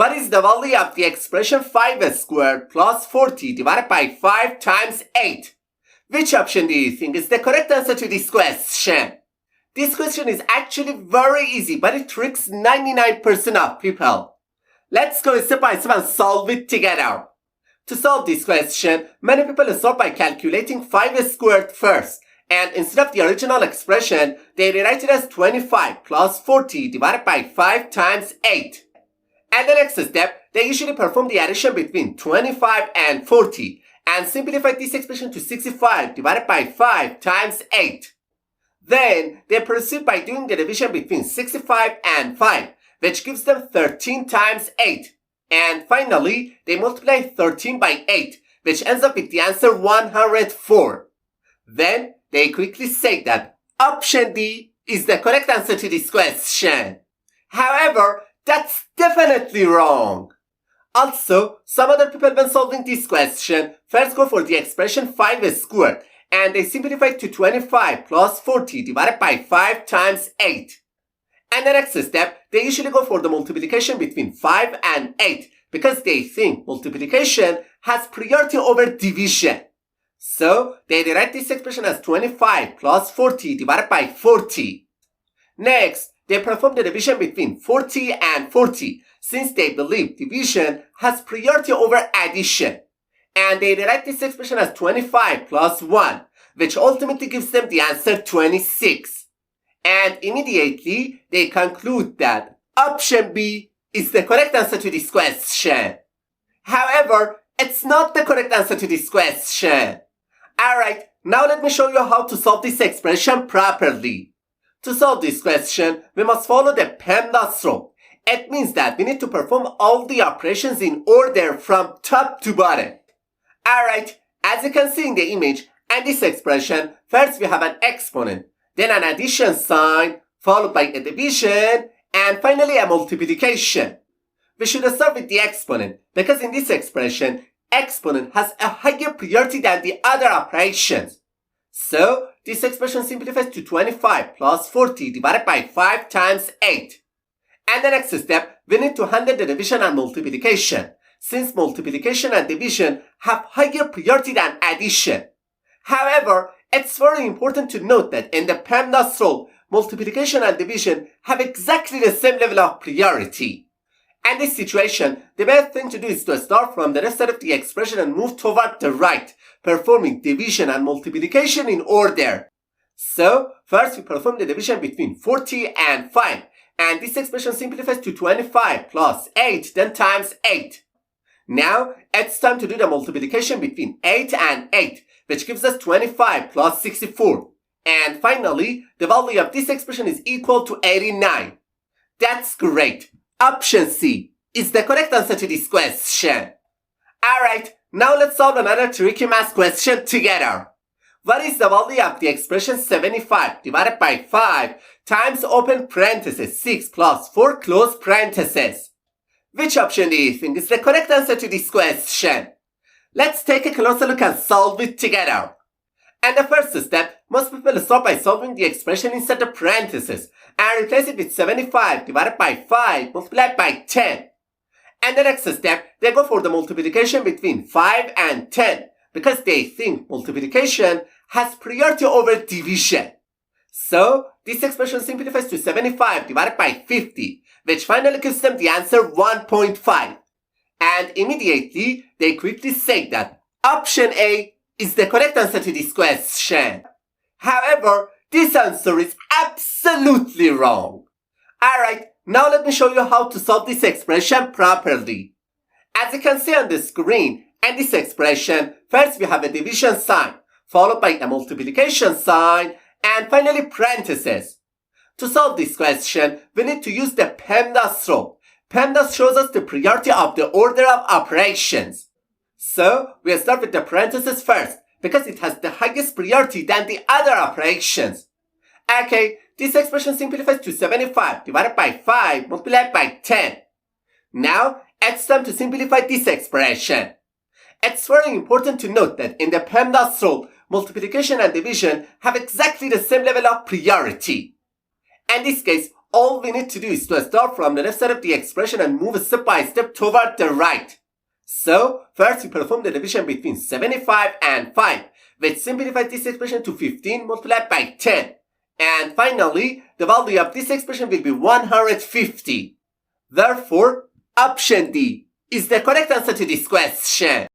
What is the value of the expression 5 squared plus 40 divided by 5 times 8? Which option do you think is the correct answer to this question? This question is actually very easy, but it tricks 99% of people. Let's go step by step and solve it together. To solve this question, many people start by calculating 5 squared first, and instead of the original expression, they rewrite it as 25 plus 40 divided by 5 times 8. And the next step, they usually perform the addition between 25 and 40 and simplify this expression to 65 divided by 5 times 8. Then, they proceed by doing the division between 65 and 5, which gives them 13 times 8. And finally, they multiply 13 by 8, which ends up with the answer 104. Then, they quickly say that option D is the correct answer to this question. However, that's definitely wrong. Also, some other people when solving this question first go for the expression 5 squared and they simplify it to 25 plus 40 divided by 5 times 8. And the next step, they usually go for the multiplication between 5 and 8 because they think multiplication has priority over division. So, they rewrite this expression as 25 plus 40 divided by 40. Next, they perform the division between 40 and 40 since they believe division has priority over addition. And they rewrite this expression as 25 plus 1, which ultimately gives them the answer 26. And immediately, they conclude that option B is the correct answer to this question. However, it's not the correct answer to this question. Alright, now let me show you how to solve this expression properly. To solve this question, we must follow the PEMDAS rule. It means that we need to perform all the operations in order from top to bottom. Alright, as you can see in the image and this expression, first we have an exponent, then an addition sign, followed by a division, and finally a multiplication. We should start with the exponent because in this expression, exponent has a higher priority than the other operations. So, this expression simplifies to 25 plus 40 divided by 5 times 8. And the next step, we need to handle the division and multiplication, since multiplication and division have higher priority than addition. However, it's very important to note that in the PEMDAS rule, multiplication and division have exactly the same level of priority. In this situation, the best thing to do is to start from the left side of the expression and move toward the right, performing division and multiplication in order. So, first we perform the division between 40 and 5, and this expression simplifies to 25 plus 8, then times 8. Now, it's time to do the multiplication between 8 and 8, which gives us 25 plus 64. And finally, the value of this expression is equal to 89. That's great. Option C is the correct answer to this question. Alright, now let's solve another tricky math question together. What is the value of the expression 75 divided by 5 times open parenthesis 6 plus 4 close parenthesis? Which option do you think is the correct answer to this question? Let's take a closer look and solve it together. And the first step, most people start by solving the expression inside the parentheses and replace it with 75 divided by 5 multiplied by 10. And the next step, they go for the multiplication between 5 and 10 because they think multiplication has priority over division. So, this expression simplifies to 75 divided by 50, which finally gives them the answer 1.5. And immediately, they quickly say that option A is the correct answer to this question. However, this answer is absolutely wrong. Alright, now let me show you how to solve this expression properly. As you can see on the screen, in this expression, first we have a division sign, followed by a multiplication sign, and finally parentheses. To solve this question, we need to use the PEMDAS rule. PEMDAS shows us the priority of the order of operations. So, we'll start with the parentheses first, because it has the highest priority than the other operations. Okay, this expression simplifies to 75 divided by 5 multiplied by 10. Now, it's time to simplify this expression. It's very important to note that in the PEMDAS rule, multiplication and division have exactly the same level of priority. In this case, All we need to do is to start from the left side of the expression and move step by step toward the right. So, first we perform the division between 75 and 5, which simplifies this expression to 15 multiplied by 10. And finally, the value of this expression will be 150. Therefore, option D is the correct answer to this question.